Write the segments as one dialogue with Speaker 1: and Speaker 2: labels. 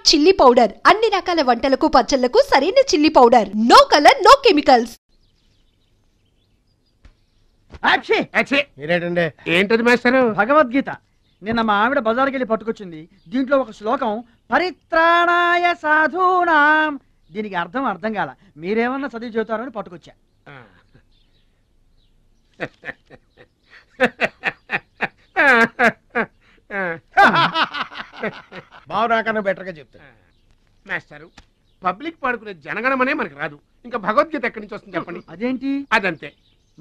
Speaker 1: Chilli powder అన్ని రకాల వంటలకు పచ్చళ్లకు సరైన chilli powder. No colour no chemicals.
Speaker 2: ఏంటది మాస్టర్?
Speaker 3: భగవద్గీత. నిన్న మా ఆవిడ బజార్కి వెళ్ళి పట్టుకొచ్చింది. దీంట్లో ఒక శ్లోకం పరిత్రాణాయ సాధూనాం. దీనికి అర్థం కాల. మీరేమన్నా చదివి చెబుతారని పట్టుకొచ్చా.
Speaker 2: బాగున్నాకన్నా బెటర్గా చెప్తా. మాస్టారు, పబ్లిక్ పాడుకునే జనగణమనే మనకి రాదు, ఇంకా భగవద్గీత ఎక్కడి నుంచి వస్తుంది చెప్పండి.
Speaker 3: అదేంటి?
Speaker 2: అదంతే.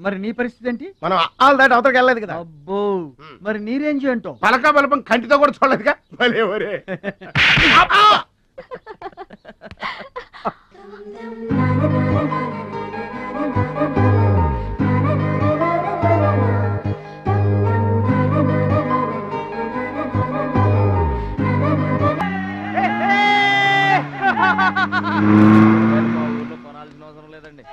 Speaker 3: మరి నీ పరిస్థితి ఏంటి?
Speaker 2: మనం ఆల్ దాటి అవతలకి వెళ్ళలేదు కదా.
Speaker 3: అబ్బో, మరి నీ రేంజ్ ఏంటో?
Speaker 2: పలక బలపం కంటితో కూడా చూడలేదుగా. భలే ఒరే.
Speaker 3: కొనాల్సిన అవసరం లేదండి.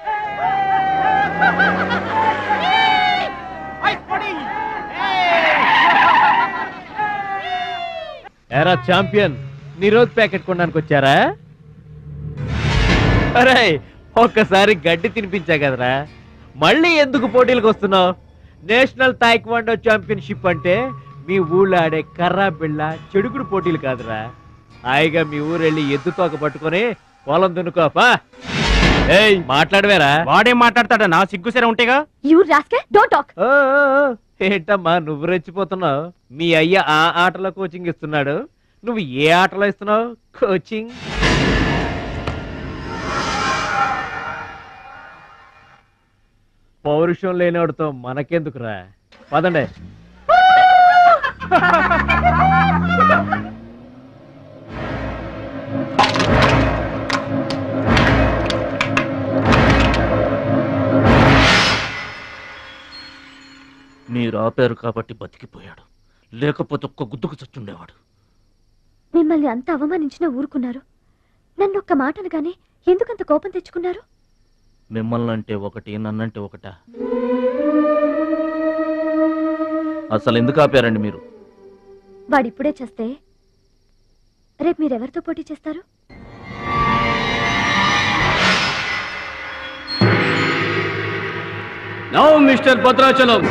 Speaker 4: ఎరా ఛాంపియన్, నిరోధ్ ప్యాకెట్ కొనడానికి వచ్చారా? అరే, ఒక్కసారి గడ్డి తినిపించా కదరా, మళ్ళీ ఎందుకు పోటీలకు వస్తున్నావు? నేషనల్ తాయిక్వాండో ఛాంపియన్షిప్ అంటే మీ ఊళ్ళో ఆడే కర్రా బిళ్ళ చెడుగుడు పోటీలు కాదురా. హాయిగా మీ ఊరెళ్ళి ఎద్దు తోక పట్టుకొని పొలం దున్నుకోపా. ఏయ్, మాట్లాడవేరా?
Speaker 5: వాడేం మాట్లాడతాడా? నా సిగ్గుసరే ఉంటేగా.
Speaker 4: ఏంటమ్మా నువ్వు రెచ్చిపోతున్నావు? మీ అయ్య ఆ ఆటలో కోచింగ్ ఇస్తున్నాడు, నువ్వు ఏ ఆటలో ఇస్తున్నావు కోచింగ్? పౌరుషం లేనివాడితో మనకెందుకురా, పదండి.
Speaker 5: మీరు ఆపారు కాబట్టి బతికిపోయాడు, లేకపోతే ఒక్క గుద్దుకు చచ్చుండేవాడు.
Speaker 6: మిమ్మల్ని అంత అవమానించినా ఊరుకున్నారు. నన్ను ఒక్క మాట అనగానే ఎందుకంత కోపం తెచ్చుకున్నారు?
Speaker 5: మిమ్మల్ని అంటే ఒకటి, నన్నంటే ఒకటా? అసలు ఎందుకు ఆపారండి మీరు?
Speaker 6: వాడిప్పుడే చేస్తే రేపు మీరెవరితో పోటీ చేస్తారు?
Speaker 5: నౌ మిస్టర్ భద్రాచలం,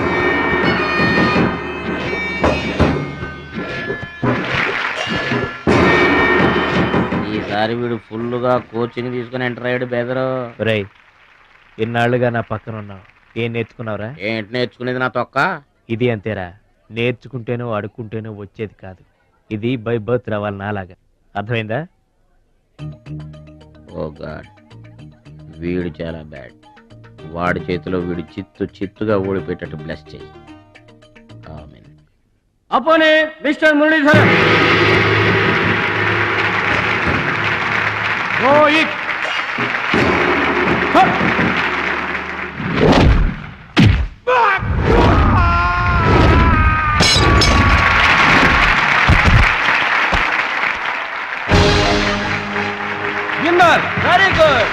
Speaker 5: ఈసారి వీడు ఫుల్గా కోచింగ్ తీసుకుని ఎంటర్ అయ్యాడు. బెదరు
Speaker 4: రే, ఇన్నాళ్ళుగా నా పక్కన ఉన్నావు, ఏం నేర్చుకున్నావురా?
Speaker 5: ఏంటి నేర్చుకునేది నా తొక్క?
Speaker 4: ఇది అంతేరా, నేర్చుకుంటేనో అడుక్కుంటేనో వచ్చేది కాదు. ఇది బై బర్త్ రావాలి నాలాగా, అర్థమైందా?
Speaker 5: ఓ గాడ్, వీడు చాలా బ్యాడ్. వాడి చేతిలో వీడు చిత్తుగా ఓడిపోయేటట్టు బ్లెస్ చేయి. ఆమేన్.
Speaker 3: అపోనే Mr Muralidharan. Rohit winner. Very good.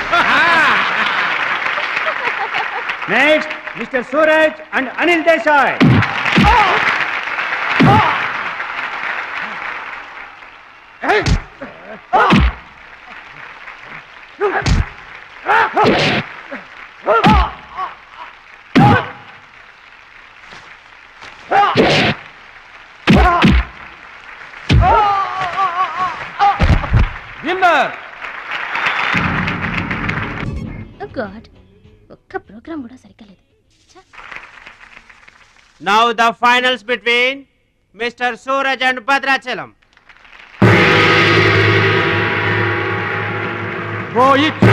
Speaker 3: Next Mr Suraj and Anil Desai. Winner.
Speaker 6: God, ఒక్క ప్రోగ్రామ్ కూడా సరిగ్గా లేదు.
Speaker 7: Now the finals between Mr. Suraj and Bhadrachalam.
Speaker 3: Rohit.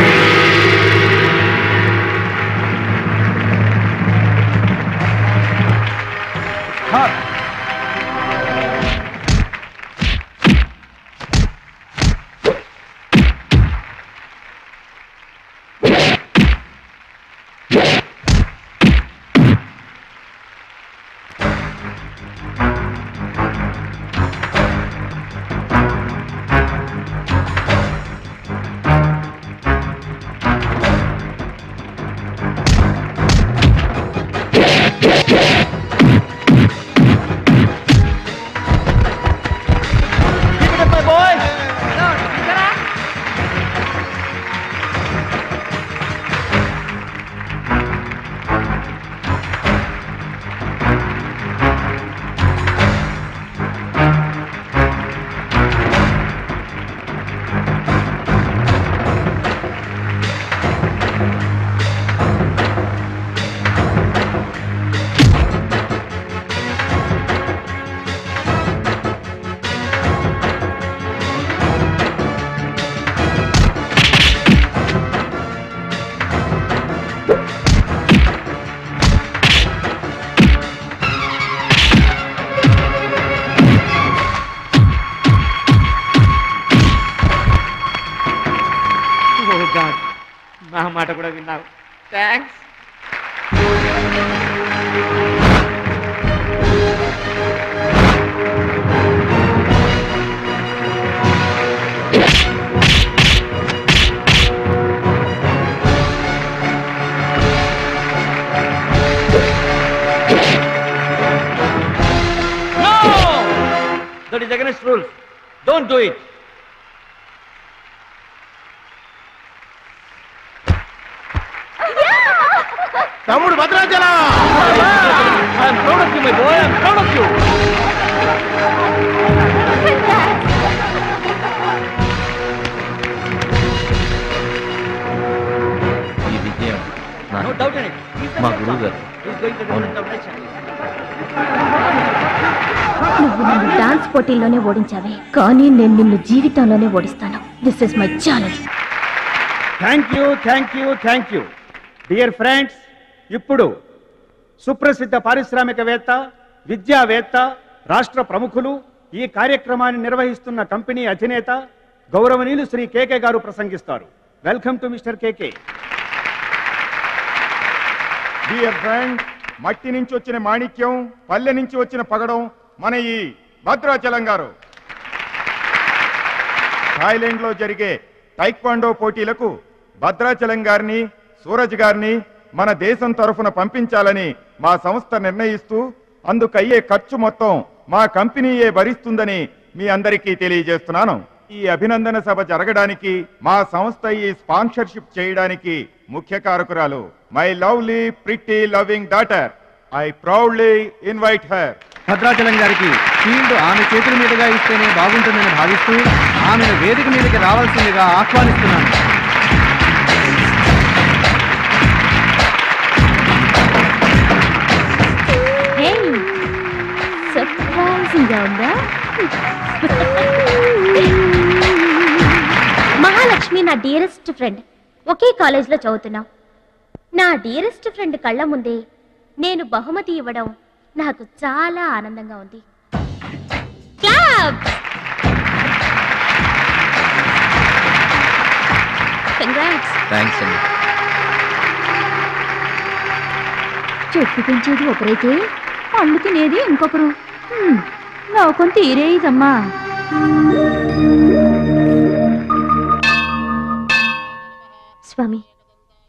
Speaker 7: మా మాట కూడా విన్నావు. Thanks.
Speaker 4: That is against rules. Don't do it.
Speaker 2: తమ్ముడు Bhadrachalam.
Speaker 4: I am proud of you, my boy. I am proud of you.
Speaker 5: ఈ విజయం
Speaker 4: No doubt in it. He's the
Speaker 5: మా
Speaker 4: best
Speaker 5: గురువు
Speaker 4: one.
Speaker 5: గారు.
Speaker 4: He's going to win the nation.
Speaker 6: నువ్వు నన్ను dance పోటీల్లోనే ఓడించావే, కానీ నేను నిన్ను జీవితంలోనే ఓడిస్తాను. This is my challenge.
Speaker 3: Thank you dear friends. ఇప్పుడు సుప్రసిద్ధ పారిశ్రామికవేత్త, విద్యావేత్త, రాష్ట్ర ప్రముఖులు, ఈ కార్యక్రమాన్ని నిర్వహిస్తున్న కంపెనీ అధినేత గౌరవనీయులు శ్రీ కేకే గారు ప్రసంగిస్తారు. Welcome to mister KK.
Speaker 8: Dear friend, మట్టి నుంచి వచ్చిన మాణిక్యం, పల్లె నుంచి వచ్చిన పగడం మన ఈ భద్రాచలం గారు. థాయిలాండ్ లో జరిగే టైక్వాండో పోటీలకు భద్రాచలం గారిని, సూరజ్ గారిని మన దేశం తరఫున పంపించాలని మా సంస్థ నిర్ణయిస్తూ అందుకయ్యే ఖర్చు మొత్తం మా కంపెనీయే భరిస్తుందని మీ అందరికీ తెలియజేస్తున్నాను. ఈ అభినందన సభ జరగడానికి, మా సంస్థ ఈ స్పాన్సర్షిప్ చేయడానికి ముఖ్య కారకురాలు my lovely pretty loving daughter. I proudly invite her.
Speaker 3: Bhadrachalam గారికి ఫీల్డ్ ఆమె చేతుల మీదుగా ఇస్తేనే బాగుంటుందని భావిస్తూ ఆమెను వేదిక మీదకి రావాల్సిందిగా ఆహ్వానిస్తున్నాను.
Speaker 6: సర్ప్రైజింగ్ గా ఉందా? మహాలక్ష్మి నా డియరెస్ట్ ఫ్రెండ్. ఒకే కాలేజ్ లో చదువుతున్నాం. నా డియరెస్ట్ ఫ్రెండ్ కళ్ళ ముందే నేను బహుమతి ఇవ్వడం నాకు చాలా ఆనందంగా ఉంది. కంగ్రాట్స్.
Speaker 5: థ్యాంక్స్ అండి.
Speaker 6: చెట్టు పెంచేది ఒకరైతే పళ్ళు తినేది ఇంకొకరు. లోకం తీరేదమ్మా. స్వామి,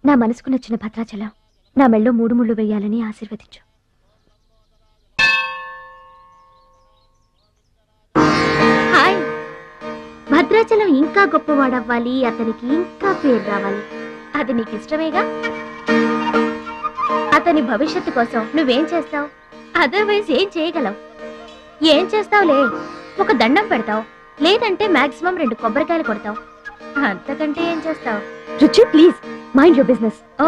Speaker 6: నా మనసుకు నచ్చిన భద్రాచలం నా మెళ్ళో 3 ముళ్ళు వేయాలని ఆశీర్వదించు. హాయ్. భద్రాచలం ఇంకా గొప్పవాడవ్వాలి, అతనికి ఇంకా పేరు రావాలి. అది నీకు ఇష్టమేగా? అతని భవిష్యత్తు కోసం నువ్వేం చేస్తావు? అదర్వైజ్ ఏం చేయగలవు? ఏం చేస్తావులే, ఒక దండం పెడతావు, లేదంటే మాక్సిమం 2 కొబ్బరికాయలు కొడతావు. అంతకంటే ఏం చేస్తావు? రుచి, please mind your business. Oh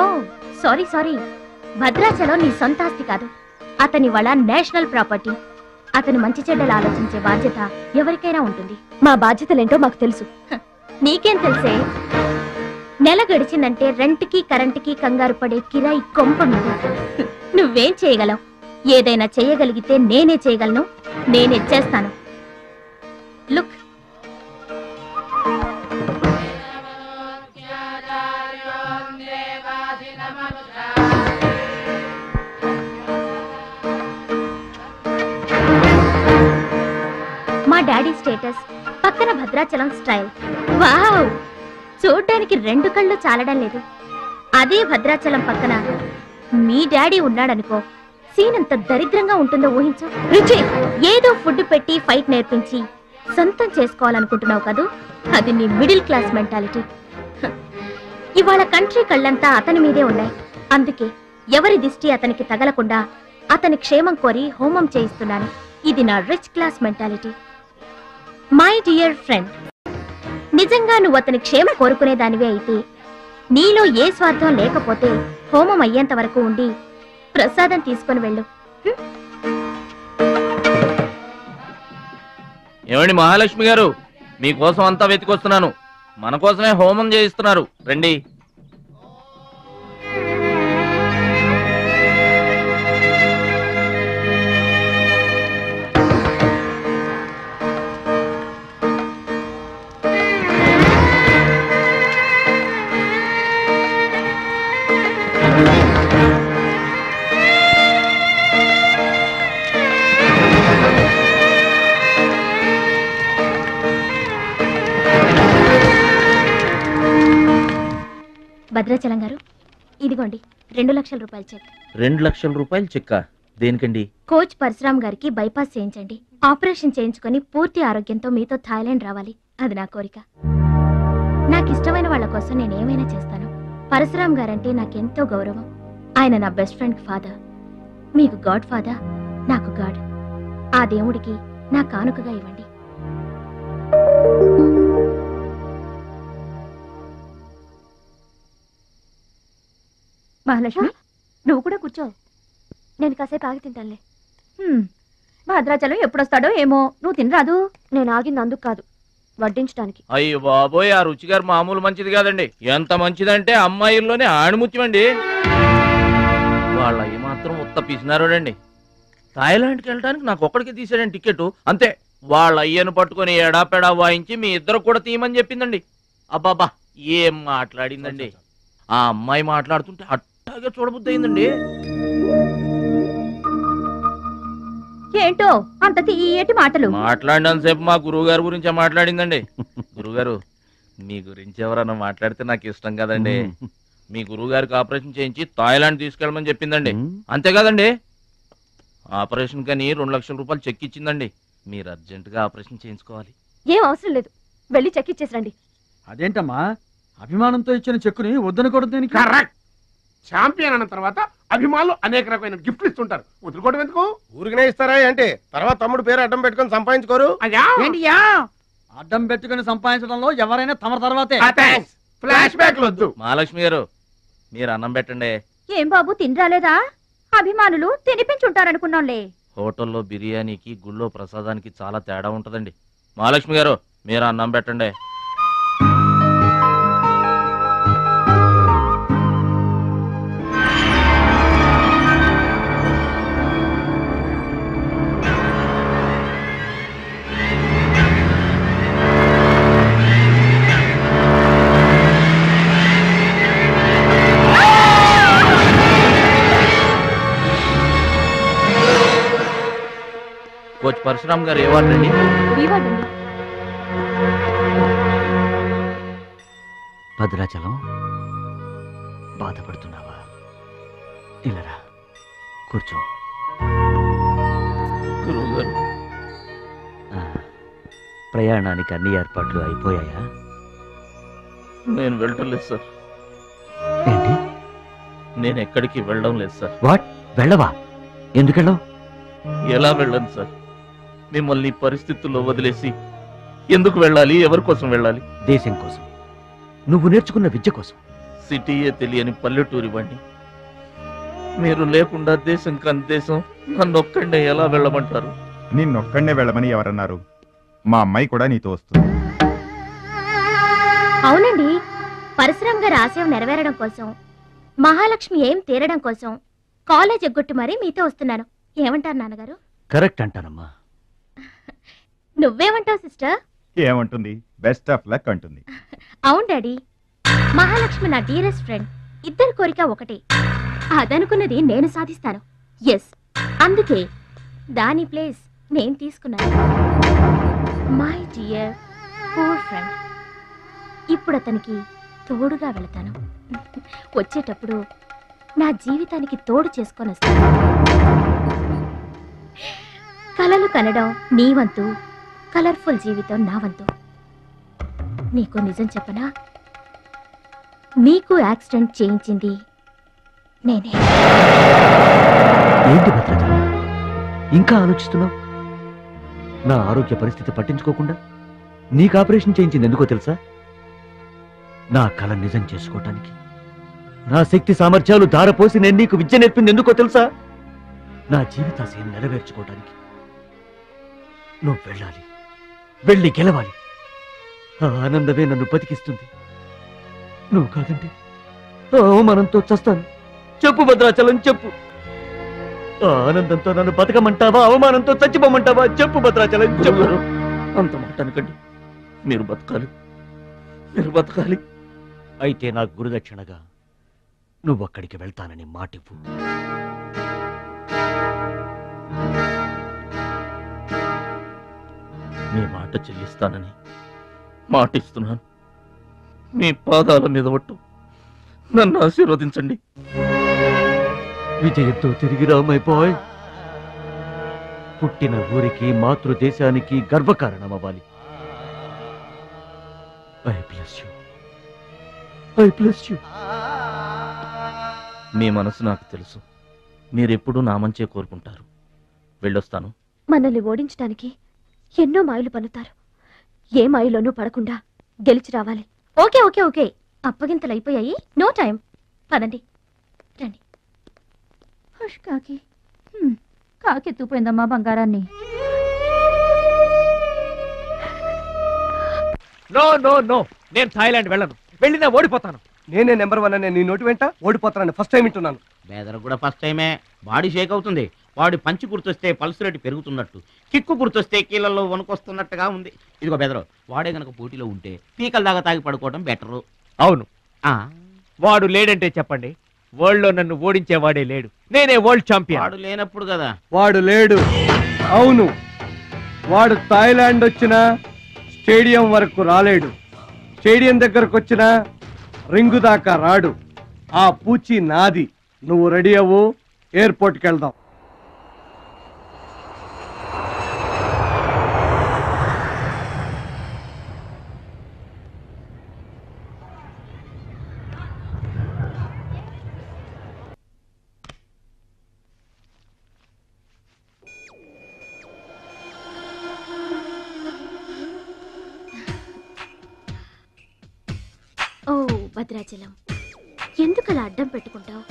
Speaker 6: sorry. Bhadrachalam నీ సొంత ఆస్తి కాదు, అతని వాళ్ళ నేషనల్ ప్రాపర్టీ. అతని మంచి చెడ్డలు ఆలోచించే బాధ్యత ఎవరికైనా ఉంటుంది. మా బాధ్యతలేంటో మాకు తెలుసు. నీకేం తెలుసే? నెల గడిచిందంటే రెంట్కి కరెంటుకి కంగారు పడే కిరాయి కొంప మీద. నువ్వేం చేయగలవు? ఏదైనా చేయగలిగితే నేనే చేయగలను, నేనే చేస్తాను. లుక్, మా డాడీ స్టేటస్, పక్కన భద్రాచలం స్టైల్. వావ్, చూడ్డానికి 2 కళ్ళు చాలడం లేదు. అదే భద్రాచలం పక్కన మీ డాడీ ఉన్నాడనుకో, సీన్ అంత దరిద్రంగా ఉంటుందో ఊహించు. రుచి, ఏదో ఫుడ్ పెట్టి ఫైట్ నేర్పించి సొంతం చేసుకోవాలనుకుంటున్నావు కదూ, అది నీ మిడిల్ క్లాస్ మెంటాలిటీ. ఇవాళ కంట్రీ కళ్ళంతా అతని మీదే ఉన్నాయి. అందుకే ఎవరి దిష్టి అతనికి తగలకుండా అతని క్షేమం కోరి హోమం చేయిస్తున్నాను. ఇది నా rich class mentality. My dear friend, నిజంగా నువ్వు అతని క్షేమం కోరుకునేదానివే అయితే, నీలో ఏ స్వార్థం లేకపోతే హోమం అయ్యేంత వరకు ఉండి ప్రసాదం తీసుకొని వెళ్ళు.
Speaker 5: ఏమండి మహాలక్ష్మి గారు, మీకోసం అంతా వెతికొస్తున్నాను. మన కోసమే హోమం చేయిస్తున్నారు, రండి.
Speaker 6: భద్రాచలం గారు, ఇదిగోండి 2 లక్షల రూపాయల చెక్.
Speaker 5: 2 లక్షల రూపాయలు చెక్క దేనికండి?
Speaker 6: కోచ్ పరశురామ్ గారికి బైపాస్ చేయించండి. ఆపరేషన్ చేయించుకొని పూర్తి ఆరోగ్యంతో మీతో థాయిలాండ్ రావాలి. అది నా కోరిక. నాకు ఇష్టమైన వాళ్ళ కోసం నేనేమైనా చేస్తాను. పరశురామ్ గారంటే నాకెంతో గౌరవం. ఆయన నా బెస్ట్ ఫ్రెండ్ ఫాదర్. మీకు గాడ్ ఫాదర్, నాకు గాడ్. ఆ దేవుడికి నా కానుకగా ఇవ్వండి. మహాలక్ష్మి, నువ్వు కూడా కూర్చో. నేను కాసేపు ఆగి తింటానులే. భద్రాచలం ఎప్పుడొస్తాడో ఏమో. నువ్వు తినరాదు? నేను ఆగింది అందుకు కాదు, వడ్డించడానికి.
Speaker 5: అయ్యో బాబోయ్, ఆ రుచిగారు మామూలు మంచిది కాదండి. ఎంత మంచిదంటే అమ్మాయిల్లోనే ఆణిముత్యమండి. వాళ్ళ అయ్యి మాత్రం ఉత్త పిసినారోడండి. థాయిలాండ్కి వెళ్ళడానికి నాకు ఒక్కడికి తీసాడండి టికెట్. అంతే, వాళ్ళ అయ్యను పట్టుకొని ఎడాపెడా వాయించి మీ ఇద్దరు కూడా తీయమని చెప్పిందండి. అబ్బాబా ఏం మాట్లాడిందండి. ఆ అమ్మాయి మాట్లాడుతుంటే అట్టాగే చూడబుద్ధి అయిందండి.
Speaker 6: ఏంటో అంత తీయటి మాటలు.
Speaker 5: మాట్లాడినంతసేపు మా గురువు గారి గురించే మాట్లాడిందండి. గురుగారు, మీ గురించి ఎవరన్నా మాట్లాడితే నాకు ఇష్టం కదండి. మీ గురువు గారికి ఆపరేషన్ చేయించి థాయిలాండ్ తీసుకెళ్ళమని చెప్పిందండి. అంతే కదండి? ఆపరేషన్ కని 2 లక్షల రూపాయలు చెక్ ఇచ్చిందండి. మీరు అర్జెంటుగా ఆపరేషన్ చేయించుకోవాలి.
Speaker 6: ఏం అవసరం లేదు, వెళ్ళి చెక్ ఇచ్చేసరండి.
Speaker 3: అదేంటమ్మా, అభిమానంతో ఇచ్చిన చెక్కుని వద్దనకూడదు.
Speaker 2: కరెక్ట్. ఛాంపియన్ అన్న తర్వాత అభిమానులు అనేక రకమైన గిఫ్ట్లు ఇస్తుంటారు. వదులుకోవడం ఎందుకు?
Speaker 9: ఊరికనే ఇస్తారా అంటే తర్వాత తమ్ముడు పేరు అడ్డం పెట్టుకొని సంపాదించుకోరు.
Speaker 3: అడ్డం పెట్టుకుని సంపాదించడంలో ఎవరైనా తమ తర్వాతే.
Speaker 2: ఫ్లాష్ బ్యాక్ వద్దు.
Speaker 5: మహాలక్ష్మి గారు, మీరు అన్నం పెట్టండి.
Speaker 6: ఏం బాబు, తినరాలేదా? అభిమానులు తినిపించుంటారనుకున్నాంలే.
Speaker 5: హోటల్లో బిర్యానీకి గుళ్ళో ప్రసాదానికి చాలా తేడా ఉంటదండి. మహాలక్ష్మి గారు, మీరు అన్నం పెట్టండి. కోచ్ పరశురామ్ గారు ఏ వార్డు అండి?
Speaker 4: భద్రాచలం, బాధపడుతున్నావా? ఇలారా కూర్చో.
Speaker 5: గురువుగారు,
Speaker 4: ప్రయాణానికి అన్ని ఏర్పాట్లు అయిపోయాయా?
Speaker 5: నేను వెళ్ళటం లేదు సార్.
Speaker 4: ఏంటి?
Speaker 5: నేను ఎక్కడికి వెళ్ళడం లేదు సార్.
Speaker 4: వాట్? వెళ్ళవా? ఎందుకెళ్ళవు?
Speaker 5: ఎలా వెళ్ళను సార్? మిమ్మల్ని పరిస్థితుల్లో వదిలేసి ఎందుకు వెళ్ళాలి? ఎవరి కోసం వెళ్ళాలి?
Speaker 4: దేశం కోసం, నువ్వు నేర్చుకున్న విద్య కోసం.
Speaker 5: సిటీయే తెలియని పల్లెటూరి వాడిని. మీరు లేకుండా దేశం కాని దేశం నన్నొక్కడే ఎలా వెళ్ళమంటారు?
Speaker 8: నిన్నొక్కడే వెళ్ళమని ఎవరన్నారు? మా అమ్మాయి కూడా నీతో వస్తుంది.
Speaker 6: అవునండి, పరశురామ్ గారి ఆశయం నెరవేరడం కోసం, మహాలక్ష్మి ఏం తీరడం కోసం కాలేజ్ ఎగ్గొట్టు మరీ మీతో వస్తున్నాను. ఏమంటారు నాన్నగారు?
Speaker 4: కరెక్ట్ అంటానమ్మా.
Speaker 6: నువ్వేమంటావు సిస్టర్?
Speaker 8: ఏమంటుంది? బెస్ట్ ఆఫ్ లక్ అంటుంది.
Speaker 6: అవును డాడీ, మహాలక్ష్మి నా డియరెస్ట్ ఫ్రెండ్. ఇద్దరి కోరిక ఒకటే. అదనుకున్నది నేను సాధిస్తాను. ఎస్, అందుకే దాని ప్లేస్ నేను తీసుకున్నాను. My dear poor friend. ఇప్పుడు అతనికి తోడుగా వెళతాను. వచ్చేటప్పుడు నా జీవితానికి తోడు చేసుకొని వస్తాను. కలలు కనడం నీ వంతు, కలర్ఫుల్ జీవితం నా వంతు. నీకు నిజం చెప్పనా? నీకు యాక్సిడెంట్ చేయించింది నేనే.
Speaker 4: ఏంటి భద్రాచలం, ఇంకా ఆలోచిస్తున్నావు? నా ఆరోగ్య పరిస్థితి పట్టించుకోకుండా నీకు ఆపరేషన్ చేయించింది ఎందుకో తెలుసా? నా కళ నిజం చేసుకోవటానికి. నా శక్తి సామర్థ్యాలు ధారపోసి నేను నీకు విద్య నేర్పింది ఎందుకో తెలుసా? నా జీవితాశయం నెరవేర్చుకోవటానికి. నువ్వు వెళ్ళాలి, వెళ్ళి గెలవాలి. ఆ ఆనందమే నన్ను బతికిస్తుంది. నువ్వు కాదంటే అవమానంతో చస్తాను. చెప్పు భద్రాచలం, చెప్పు. ఆ ఆనందంతో నన్ను బతకమంటావా, అవమానంతో చచ్చిపోమంటావా? చెప్పు భద్రాచలం, చెప్పు.
Speaker 5: అంత మాట అనకండి. మీరు బతకాలి, మీరు బతకాలి.
Speaker 4: అయితే నాకు గురుదక్షిణగా నువ్వు అక్కడికి వెళ్తానని మాటివ్వు.
Speaker 5: మీ మాట చెల్లిస్తానని మాటిస్తున్నాను. మీ పాదాల మీద ఒట్టు. నన్ను ఆశీర్వదించండి.
Speaker 4: విజయంతో తిరిగి రా మై బాయ్. పుట్టిన ఊరికి మాతృదేశానికి గర్వకారణం అవ్వాలి. I bless you. I bless you.
Speaker 5: మీ మనసు నాకు తెలుసు. మీరెప్పుడూ నా మంచే కోరుకుంటారు. వెళ్ళొస్తాను.
Speaker 6: మనల్ని ఓడించడానికి ఎన్నో మాయలు పన్నుతారు. ఏ మాయలోనూ పడకుండా గెలిచి రావాలి. ఓకే ఓకే ఓకే, అప్పగింతలు అయిపోయాయి. No time. పదండి, రండి. కాకి కాకెత్తుపోయిందమ్మా బంగారాన్ని.
Speaker 4: నో నో నో, నేను థాయిలాండ్ వెళ్ళను. వెళ్ళినా ఓడిపోతాను.
Speaker 10: నేనే నెంబర్ 1 అనే నీ నోటి వెంట ఓడిపోతానని ఫస్ట్ టైం వింటున్నాను.
Speaker 11: బేదర్ కూడా ఫస్ట్ టైమే. బాడీ షేక్ అవుతుంది. వాడి పంచి గుర్తొస్తే పల్స్ రేటు పెరుగుతున్నట్టు, కిక్కు గుర్తొస్తే కీళ్ళల్లో వణుకొస్తున్నట్టుగా ఉంది. ఇదిగో బెదరు, వాడే గనక పోటీలో ఉంటే పీకల దాకా తాగి పడుకోవడం బెటరు.
Speaker 4: అవును, వాడు లేడంటే చెప్పండి. వరల్డ్ లో నన్ను ఓడించేవాడే లేడు. నేనే వరల్డ్ ఛాంపియన్.
Speaker 11: వాడు లేనప్పుడు కదా.
Speaker 10: వాడు లేడు. అవును, వాడు థాయిలాండ్ వచ్చినా స్టేడియం వరకు రాలేడు. స్టేడియం దగ్గరకు వచ్చినా రింగు దాకా రాడు. ఆ పూచి నాది. నువ్వు రెడీ అవ్వు, ఎయిర్పోర్ట్కి వెళ్దాం.
Speaker 6: ఓ భద్రాచలం, ఎందుకలా అడ్డం పెట్టుకుంటావు?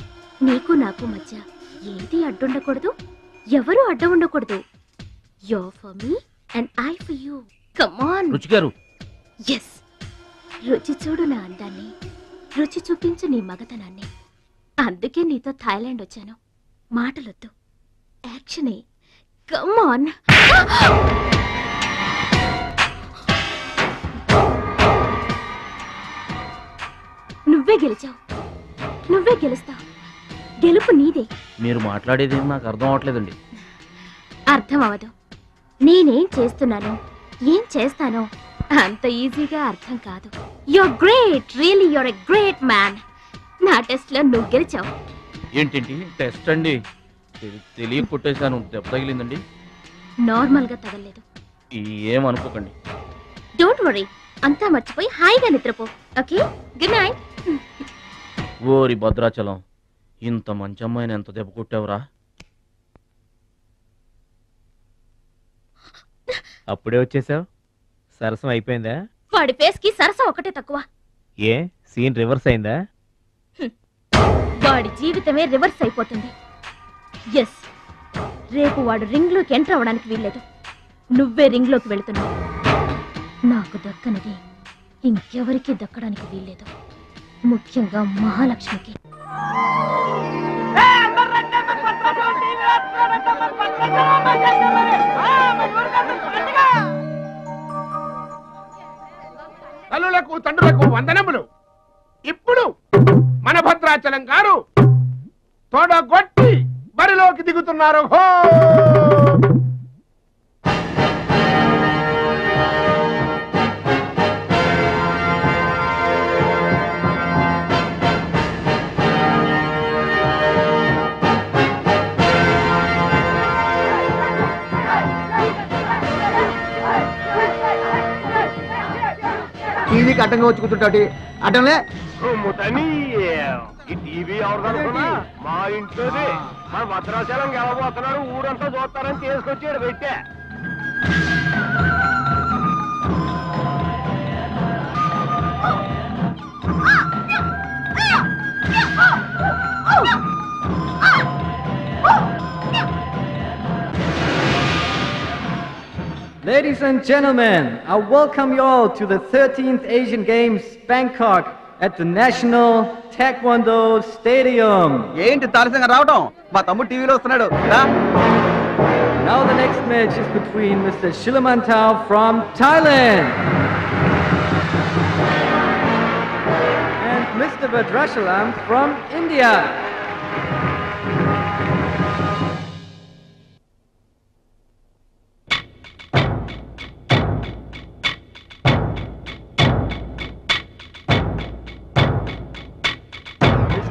Speaker 6: నీకు నాకు మధ్య ఏది అడ్డుండకూడదు, ఎవరు అడ్డం ఉండకూడదు. You for me and I for you. Come on
Speaker 5: రుచి గారు.
Speaker 6: ఎస్, రుచి చూడు నా అందాన్ని, రుచి చూపించు నీ మగతనాన్ని. అందుకే నీతో థాయిలాండ్ వచ్చాను. మాటలొద్దు, యాక్షనే. Come on. నువ్వే గెలిచావు, నువ్వే గెలుస్తావు. గెలుపు నీదే.
Speaker 5: మీరు మాట్లాడేది నాకు అర్థం అవట్లేదండి.
Speaker 6: అర్థం అవదు. నేనేం చేస్తున్నానో, ఏం చేస్తానో అంత ఈజీగా అర్థం కాదు. You're great, really you're a great man. నా టెస్ట్ లో నువ్వు గెలిచావు.
Speaker 5: ఏంటండి టెస్ట్ అండి? తెలియ కొట్టేశాను. దెబ్బ తగిలిందండి.
Speaker 6: నార్మల్ గా తగలేదు.
Speaker 5: ఏమనుకోకండి.
Speaker 6: డోంట్ వరీ, అంతా మర్చిపోయి హాయిగా నిద్రపో. Okay, good night.
Speaker 5: ఓరి భద్రాచలం, ఇంత మంచి అమ్మాయిని ఎంత దెబ్బ కొట్టావురా?
Speaker 4: అప్పుడే వచ్చేసావు. సరసం అయిపోయిందా?
Speaker 6: వాడి ఫేస్ కి సరసం ఒకటే తక్కువ.
Speaker 4: ఏ సీన్ రివర్స్ అయిందా?
Speaker 6: వాడి జీవితమే రివర్స్ అయిపోతుంది. ఎస్, రేపు వాడు రింగ్ లోకి ఎంటర్ అవడానికి వీల్లేదు. నువ్వే రింగ్ లోకి వెళుతున్నావు. నాకు దక్కనిది ఇంకెవరికి దక్కడానికి వీల్లేదు, ముఖ్యంగా మహాలక్ష్మికి.
Speaker 2: తల్లులకు తండ్రులకు వందనములు. ఇప్పుడు మన భద్రాచలం గారు తోడగొట్టి బరిలోకి దిగుతున్నారు. హో!
Speaker 12: టీవీకి అడ్డంగా వచ్చి కూర్చుంటాటి అడ్డంలే.
Speaker 9: ఈ టీవీ ఎవరిదనుకున్నా మా ఇంట్లోది. మన భద్రాచలం గెలబోతున్నాడు, ఊరంతా చూస్తారని తీసుకొచ్చాడు పెట్టే.
Speaker 13: Ladies and gentlemen, I welcome you all to the 13th Asian Games, Bangkok, at the National Taekwondo Stadium.
Speaker 12: ఏంటి తారసంగా రావటం? మా తమ్ముడు టీవీలో వస్తున్నాడు.
Speaker 13: Now the next match is between Mr. Shilamantau from Thailand and Mr. Bhadrachalam from India.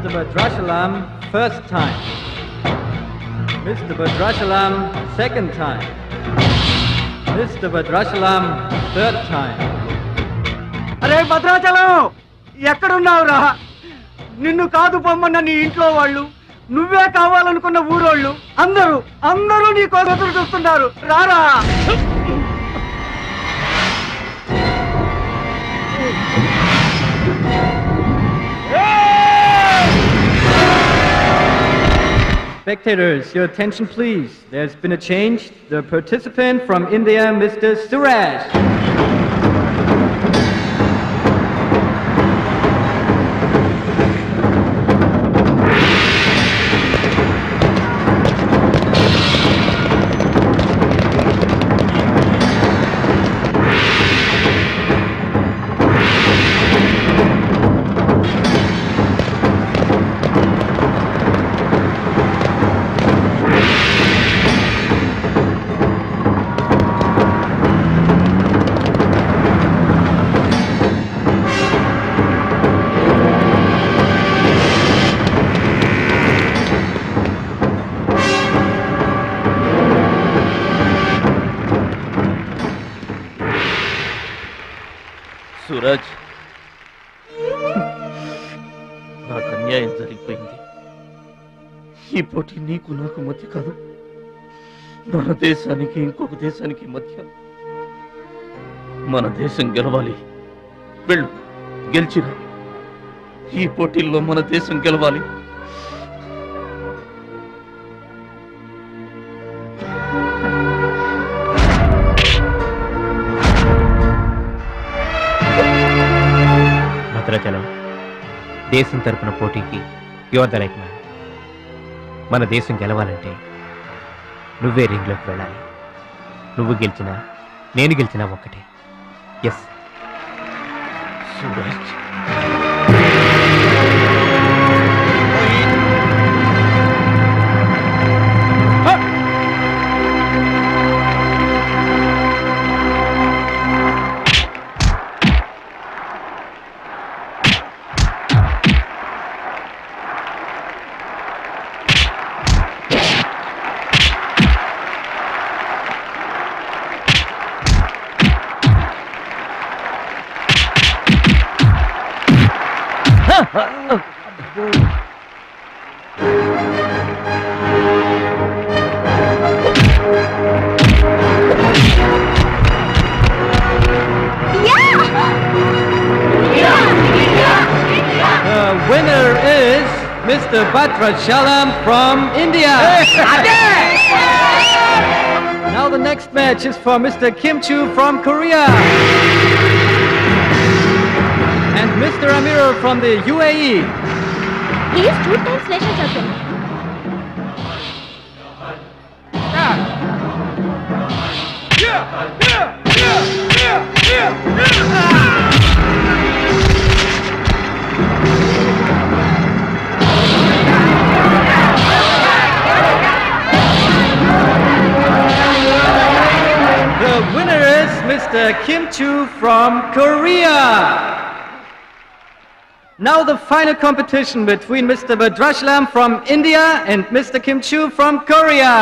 Speaker 13: Mr. Bhadrachalam, first time. Mr. Bhadrachalam, second time. Mr. Bhadrachalam, third time.
Speaker 10: అరే భద్రాచలం, ఎక్కడున్నావురా? నిన్ను కాదు పొమ్మన్న నీ ఇంట్లో వాళ్ళు, నువ్వే కావాలనుకున్న ఊరోళ్ళు అందరూ నీ కోసం చూస్తున్నారు. రారా.
Speaker 13: Spectators, your attention please. There's been a change. The participant from India, Mr. Suraj.
Speaker 5: Suraj, నాకు అన్యాయం జరిగిపోయింది. ఈ పోటీ నీకు నాకు మధ్య కాదు, మన దేశానికి ఇంకొక దేశానికి మధ్య. మన దేశం గెలవాలి. వెళ్ళు, గెలిచిరా. ఈ పోటీల్లో మన దేశం గెలవాలి.
Speaker 4: భద్రాచలం, దేశం తరపున పోటీకి యువర్ ద రైట్ మ్యాన్. మన దేశం గెలవాలంటే నువ్వే రింగ్లోకి వెళ్ళాలి. నువ్వు గెలిచినా నేను గెలిచినా ఒక్కటే. Yes
Speaker 5: Suraj.
Speaker 13: Winner is Mr. Bhadrachalam from India. Now the next match is for Mr. Kim Chu from Korea. And Mr. Amir from the UAE.
Speaker 6: He is 2 times national champion.
Speaker 13: The winner is Mr. Kim Chu from Korea. Now the final competition between Mr. Bhadrachalam from India and Mr. Kim Chu from Korea.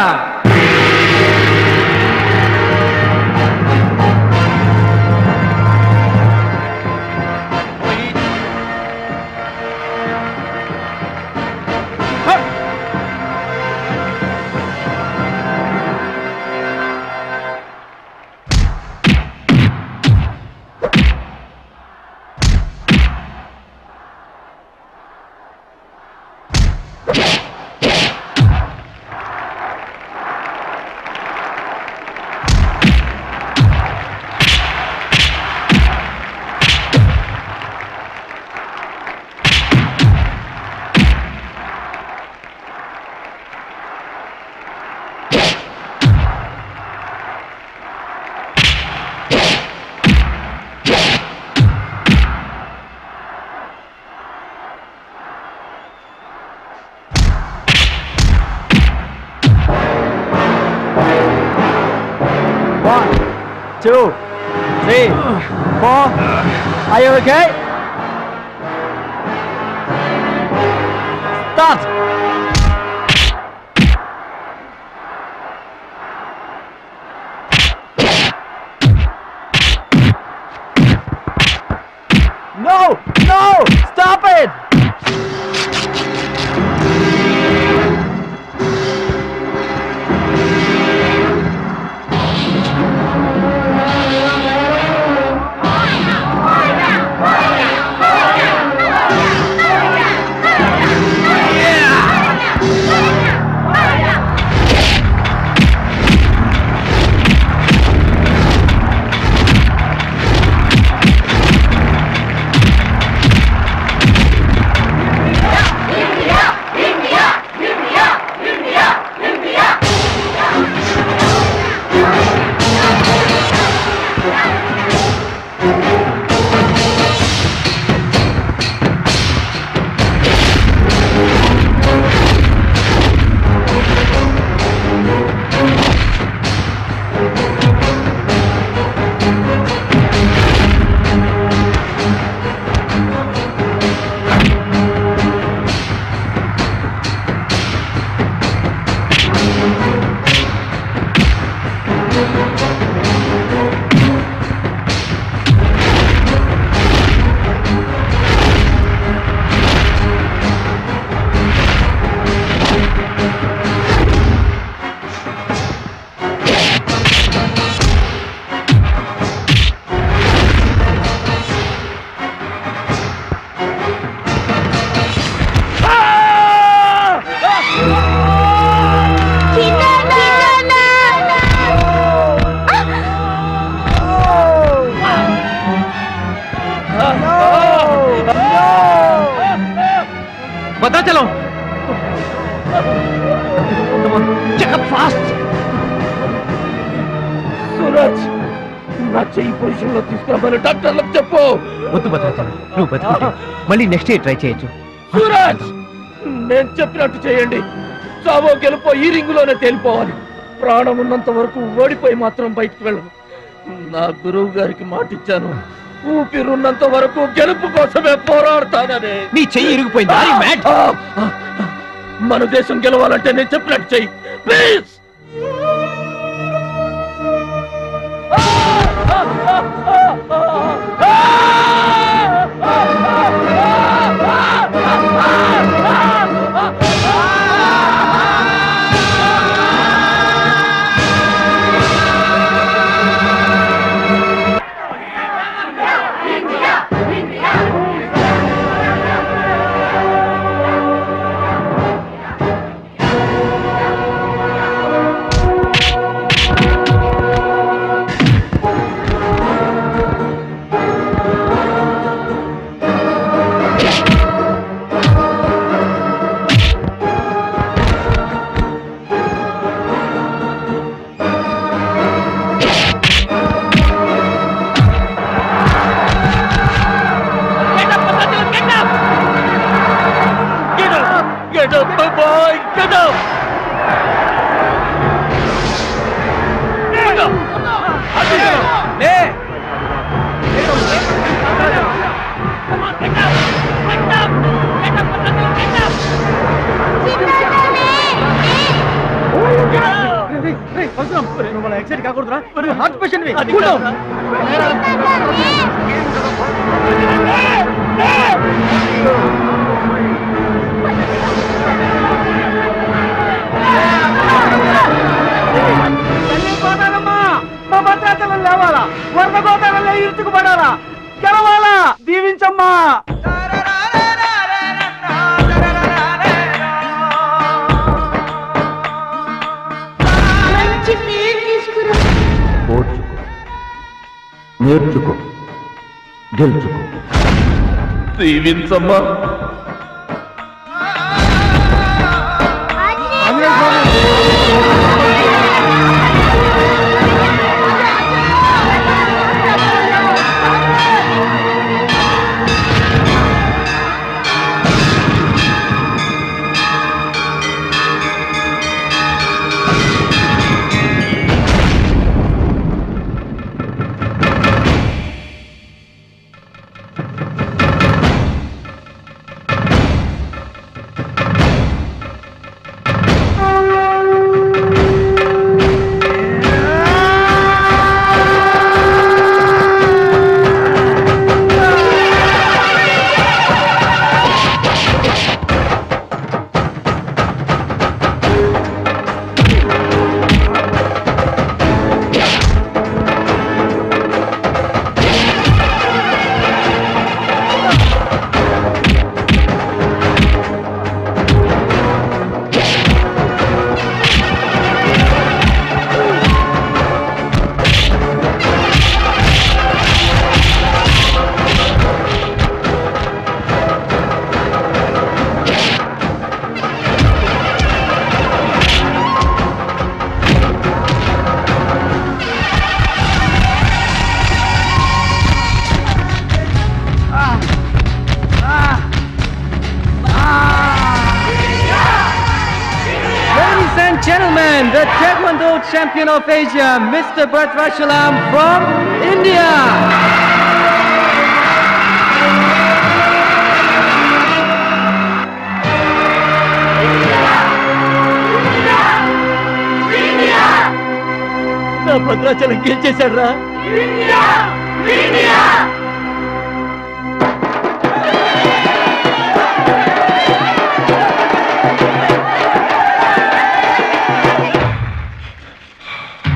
Speaker 10: Two, three, four. Are you okay?
Speaker 4: Start! No! No! Stop it! Bhadrachalam
Speaker 5: Suraj నా చెయ్యి position లో తీసుకురామని డాక్టర్లకు చెప్పు.
Speaker 4: వద్దు భద్రాచలం, నువ్వు బతుకుంటే మళ్ళీ next year try చేయొచ్చు.
Speaker 5: సూరజ్ నేను చెప్పినట్టు చేయండి. చావో గెలుపో ఈ రింగులోనే తేలిపోవాలి. ప్రాణం ఉన్నంత వరకు ఓడిపోయి మాత్రం బయటకు వెళ్ళను. నా గురువు గారికి మాటిచ్చాను, ఊపిరున్నంత వరకు గెలుపు కోసమే పోరాడతానని.
Speaker 4: నీ చెయ్యి ఇరిగిపోయింది.
Speaker 5: మన దేశం గెలవాలంటే నేను చెప్పినట్టు చెయ్యి ప్లీజ్.
Speaker 10: ఎక్సైట్ కాకూడదురా, హార్ట్ పేషెంట్. మా భద్రాచలం లేవాలా, వరద గోదావరిలో ఇరుచుకుపడాలా, గెలవాలా, దీవించమ్మా.
Speaker 5: నేర్చుకో, గెలుచుకో, దీవించమ్మా.
Speaker 13: And the Taekwondo champion of Asia, Mr. Bhadrachalam from India.
Speaker 4: నా భద్రాచలం గెలిచేశాడు రా.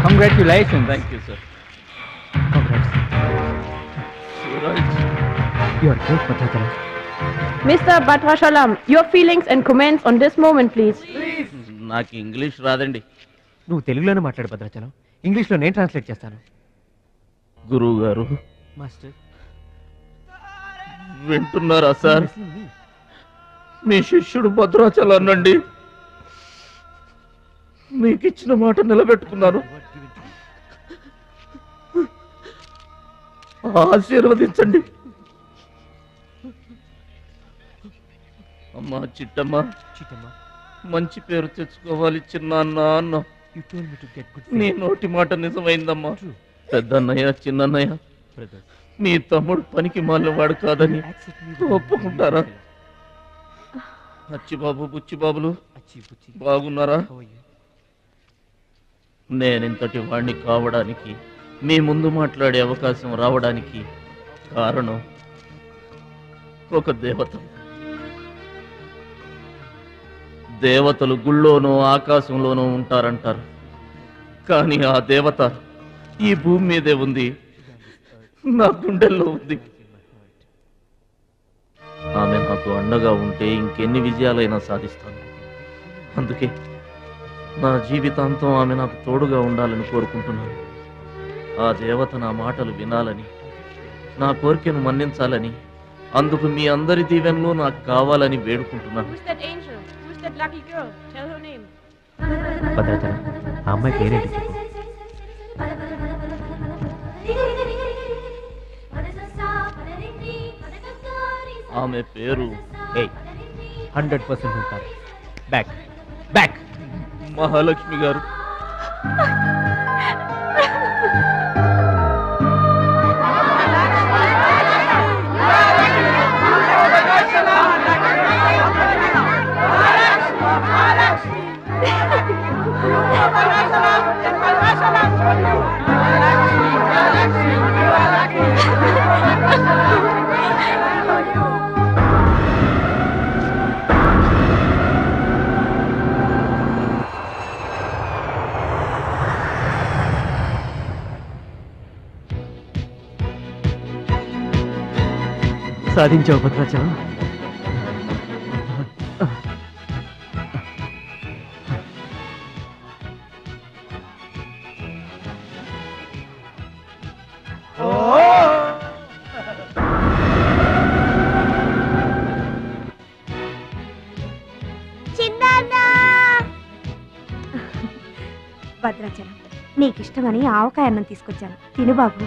Speaker 13: Congratulations.
Speaker 5: Thank you, sir.
Speaker 13: Congrats.
Speaker 5: Suraj.
Speaker 13: You are great, Bhadrachalam.
Speaker 14: Mr. Bhadrachalam, your feelings and comments on this moment, please.
Speaker 5: నాకు English రాదండి.
Speaker 4: నువ్వు తెలుగులోనే మాట్లాడు భద్రాచలం, ఇంగ్లీష్లో నేను translate చేస్తాను.
Speaker 5: గురువు గారు
Speaker 4: మాస్టర్
Speaker 5: వింటున్నారా సార్? మీ శిష్యుడు భద్రాచలాన్నండి. మీకు ఇచ్చిన మాట నిలబెట్టుకున్నాను. ఆశీర్వదించండి. అమ్మా చిట్టమ్మ, మంచి పేరు తెచ్చుకోవాలి చిన్నాన్న అన్న. నీ నోటి మాట నిజమైందమ్మా. పెద్దన్నయ్య, చిన్నన్నయ్య, మీ తమ్ముడు పనికి మాలినవాడు కాదని ఒప్పుకుంటారా? అచ్చిబాబు, బుచ్చిబాబులు బాగున్నారా? నేనింతటి వాణ్ణి కావడానికి, మీ ముందు మాట్లాడే అవకాశం రావడానికి కారణం ఒక దేవత. దేవతలు గుళ్ళోనూ ఆకాశంలోనూ ఉంటారంటారు, కానీ ఆ దేవత ఈ భూమి మీదే ఉంది, నా గుండెల్లో ఉంది. ఆమె నాకు అండగా ఉంటే ఇంకెన్ని విజయాలైనా సాధిస్తాను. అందుకే నా జీవితాంతం ఆమె నాకు తోడుగా ఉండాలని కోరుకుంటున్నాను. ఆ దేవత నా మాటలు వినాలని, నా కోరికను మన్నించాలని, అందుకు మీ అందరి దీవెనలు నాకు కావాలని వేడుకుంటున్నాను.
Speaker 14: That lucky girl, tell her name.
Speaker 4: Bhadrachalam, ఆ అమ్మాయి పేరేంటి చెప్పు.
Speaker 5: ఆమె పేరు
Speaker 4: 100% ఉంటారు. బ్యాక్ బ్యాక్
Speaker 5: మహాలక్ష్మి గారు.
Speaker 4: సాధించావు భద్రాచలం.
Speaker 15: భద్రాచలం, నీకిష్టమని ఆవకాయ అన్నం తీసుకొచ్చాను, తిను బాబు.